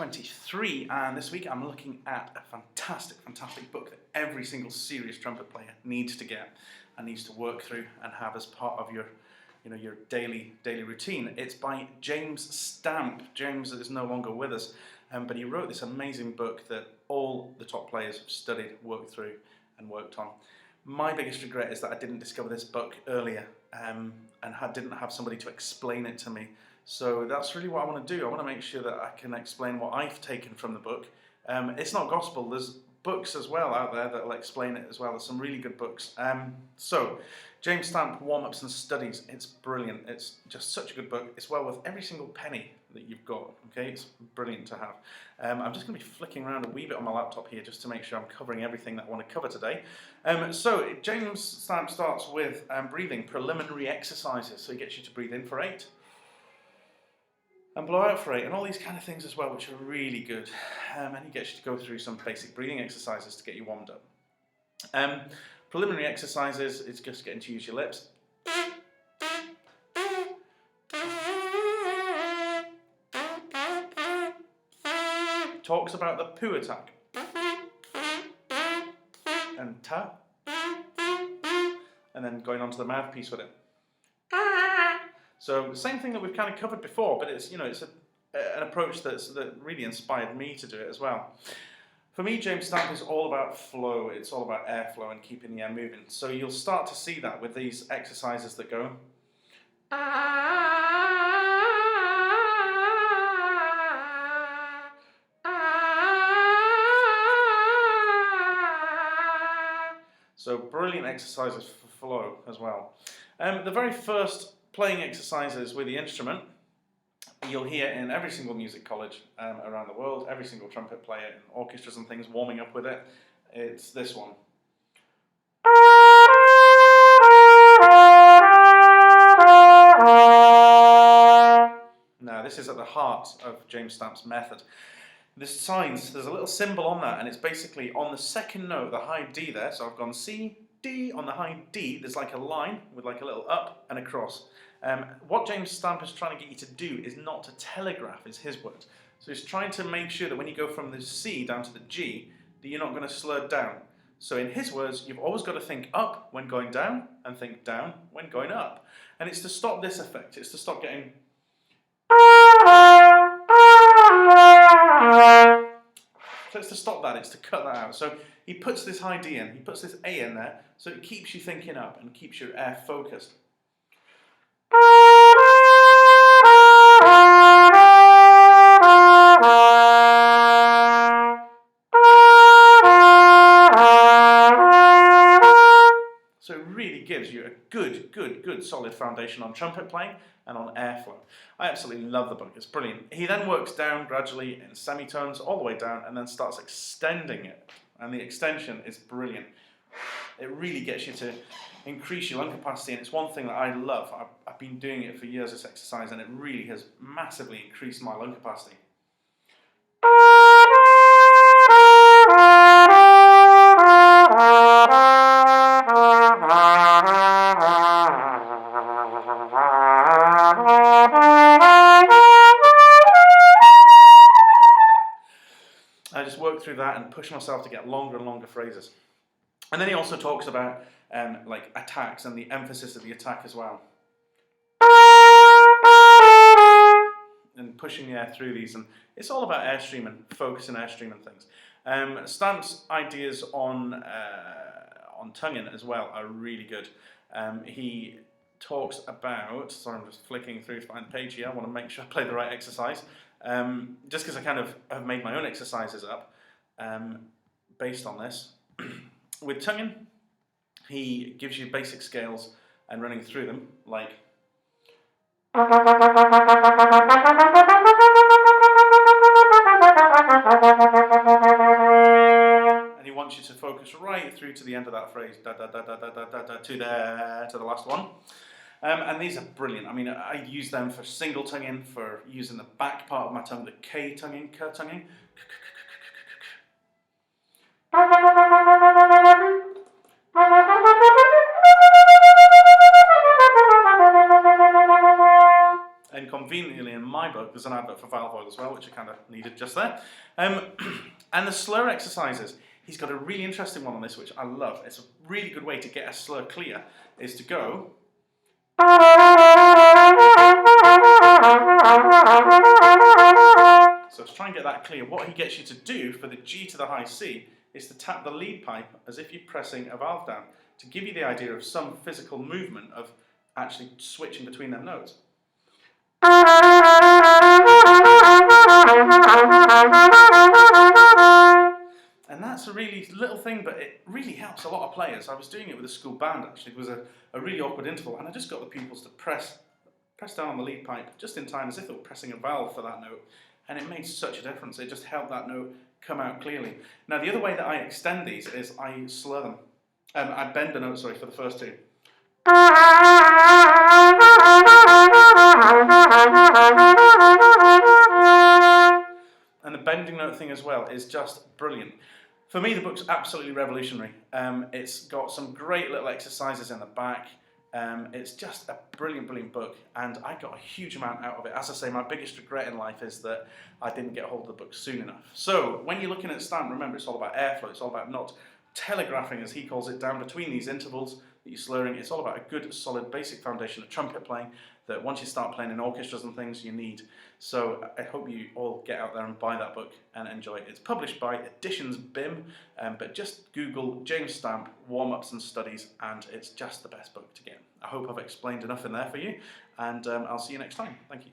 23, and this week I'm looking at a fantastic book that every single serious trumpet player needs to get and needs to work through and have as part of your daily routine. It's by James Stamp. James is no longer with us, but he wrote this amazing book that all the top players have studied, worked through, and worked on. My biggest regret is that I didn't discover this book earlier and didn't have somebody to explain it to me. So that's really what I want to do. I want to make sure that I can explain what I've taken from the book. It's not gospel. There's books as well out there that will explain it as well. There's some really good books. So James Stamp, Warm-Ups and Studies. It's brilliant. It's just such a good book. It's well worth every single penny that you've got. Okay, it's brilliant to have. I'm just going to be flicking around a wee bit on my laptop here just to make sure I'm covering everything that I want to cover today. So James Stamp starts with breathing, preliminary exercises. So he gets you to breathe in for 8. And blow out for 8, and all these kind of things as well, which are really good. And he gets you to go through some basic breathing exercises to get you warmed up. Preliminary exercises, it's just getting to use your lips. Talks about the poo attack. And ta. And then going on to the mouthpiece with it. So the same thing that we've kind of covered before, but it's an approach that really inspired me to do it as well. For me, James Stamp is all about flow. It's all about airflow and keeping the air moving. So you'll start to see that with these exercises that go. So brilliant exercises for flow as well. The very first playing exercises with the instrument you'll hear in every single music college around the world, every single trumpet player in orchestras and things warming up with it. It's this one. Now this is at the heart of James Stamp's method. There's a little symbol on that, and it's basically on the second note, the high D there, so I've gone C, D, on the high D, there's like a line with like a little up and a cross. What James Stamp is trying to get you to do is not to telegraph, is his word. So he's trying to make sure that when you go from the C down to the G, that you're not going to slur down. So in his words, you've always got to think up when going down, and think down when going up. And it's to stop this effect, it's to stop getting... So it's to stop that, it's to cut that out. So he puts this high D in, he puts this A in there, so it keeps you thinking up and keeps your air focused. So it really gives you a good solid foundation on trumpet playing and on airflow. I absolutely love the book, it's brilliant. He then works down gradually in semitones all the way down and then starts extending it. And the extension is brilliant. It really gets you to increase your lung capacity, and it's one thing that I love. I've been doing it for years, this exercise, and it really has massively increased my lung capacity. I just work through that and push myself to get longer and longer phrases. And then he also talks about like attacks and the emphasis of the attack as well. And pushing the air through these, and it's all about airstream and focusing airstream and things. Stamp's ideas on tonguing as well are really good. He talks about, sorry I'm just flicking through to find the page here, I want to make sure I play the right exercise. Just because I kind of have made my own exercises up based on this. With tonguing, he gives you basic scales and running through them, like and he wants you to focus right through to the end of that phrase, da da da da da da da, to the last one. And these are brilliant. I mean, I use them for single tonguing, for using the back part of my tongue, the K tonguing, K tonguing. And conveniently in my my book, there's an advert for valve oil as well, which I kind of needed just there. And the slur exercises. He's got a really interesting one on this, which I love. It's a really good way to get a slur clear, is to go... So to try and get that clear, what he gets you to do for the G to the high C is to tap the lead pipe as if you're pressing a valve down, to give you the idea of some physical movement of actually switching between them notes. And that's a really little thing, but it really helps a lot of players. I was doing it with a school band, actually. It was a really awkward interval, and I just got the pupils to press down on the lead pipe just in time, as if they were pressing a valve for that note, and it made such a difference. It just helped that note come out clearly. Now, the other way that I extend these is I slur them. I bend the note, sorry, for the first two. And the bending note thing as well is just brilliant. For me, the book's absolutely revolutionary. It's got some great little exercises in the back. It's just a brilliant, brilliant book, and I got a huge amount out of it. As I say, my biggest regret in life is that I didn't get hold of the book soon enough. So, when you're looking at stamp, remember it's all about airflow, it's all about not telegraphing, as he calls it, down between these intervals that you're slurring. It's all about a good, solid, basic foundation of trumpet playing that once you start playing in orchestras and things, you need. So I hope you all get out there and buy that book and enjoy it. It's published by Editions BIM, but just Google James Stamp, warm-ups and studies, and it's just the best book to get. I hope I've explained enough in there for you, and I'll see you next time. Thank you.